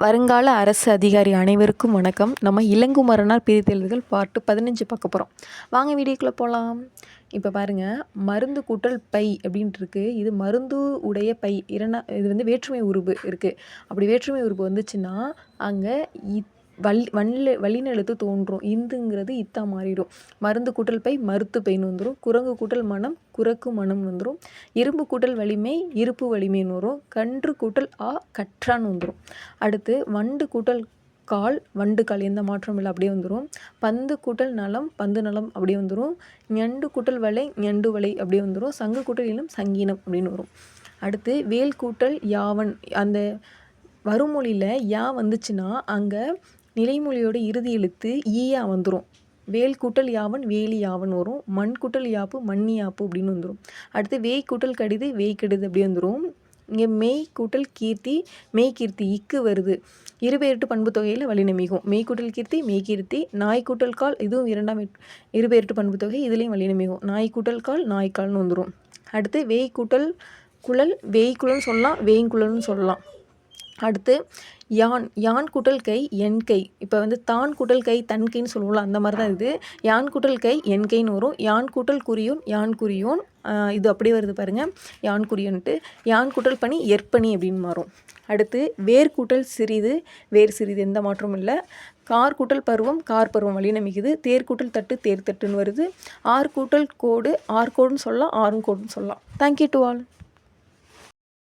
வருங்கால அரசு அதிகாரி அனைவருக்கும் வணக்கம். நம்ம இளங்குமரனார் பிரித்தெழுதுகள் பார்ட் 15 பார்க்க போகிறோம். வாங்க வீடியோக்குள்ளே போகலாம். இப்போ பாருங்கள், மருந்து கூட்டல் பை அப்படின்ட்டு இருக்குது. இது மருந்து உடைய பை இது வந்து வேற்றுமை உருபு இருக்குது. அப்படி வேற்றுமை உருபு வந்துச்சுன்னா அங்கே வல்லின எழுத்து தோன்றும். இந்துங்கிறது இத்தா மாறிடும். மருந்து கூட்டல் பை மருத்து பைன்னு வந்துடும். குரங்கு கூட்டல் மனம் குரக்கு மனம் வந்துடும். இரும்பு கூட்டல் வலிமை இருப்பு வலிமைன்னு வரும். கன்று கூட்டல் கற்றான்னு வந்துடும். அடுத்து வண்டு கூட்டல் கால் வண்டு கால், எந்த மாற்றம் இல்லை, அப்படியே வந்துடும். பந்து கூட்டல் நலம் பந்து நலம் அப்படியே வந்துடும். ஞண்டு கூட்டல் வலை ஞண்டு வலை அப்படியே வந்துடும். சங்கு கூட்டல் இனம் சங்கீனம் அப்படின்னு வரும். அடுத்து வேல் கூட்டல் யாவன், அந்த வருமொழியில் யா வந்துச்சுன்னா அங்கே நிலைமொழியோட இறுதி எழுத்து ஈயா வந்துடும். வேல் கூட்டல் யாவன் வேலி யாவன் வரும். மண் கூட்டல் யாப்பு மண்ணி யாப்பு அப்படின்னு வந்துடும். அடுத்து வேய் கூட்டல் கடிது வேய் கெடுது அப்படி வந்துடும். இங்கே மெய் கூட்டல் கீர்த்தி மெய் கீர்த்தி இக்கு வருது. இருபெயர்ட்டு பண்பு தொகையில் வலின மிகும். மெய் கூட்டல் கீர்த்தி மெய் கீர்த்தி. நாய் கூட்டல் கால், இதுவும் இரண்டாம் இருபெயர்ட்டு பண்பு தொகை, இதுலேயும் வலின மிகும். நாய் கூட்டல் கால் நாய்க்கால்னு வந்துடும். அடுத்து வேய் கூட்டல் குழல் வேய்க்குழல்னு சொல்லலாம், வேய்குழல்னு சொல்லலாம். அடுத்து யான் கூட்டல் கை என் கை. இப்போ வந்து தான் கூட்டல் கை தன் கைன்னு சொல்லுவோம்ல, அந்த மாதிரி தான் இது. யான் கூட்டல் கை என் கைன்னு வரும். யான் கூட்டல் குறியோன் யான் குறியோன், இது அப்படியே வருது பாருங்கள், யான் குறியோன்ட்டு. யான் கூட்டல் பனி எற்பனி அப்படின்னு மாறும். அடுத்து வேர் கூட்டல் சிறிது வேர் சிறிது, எந்த மாற்றமும் இல்லை. கார் கூட்டல் பருவம் கார் பருவம் வலின மிகுது. தேர் கூட்டல் தட்டு தேர் தட்டுன்னு வருது. ஆர் கூட்டல் கோடு ஆர்கோடுன்னு சொல்லலாம், ஆறும் கோடுன்னு சொல்லலாம். Thank you to all.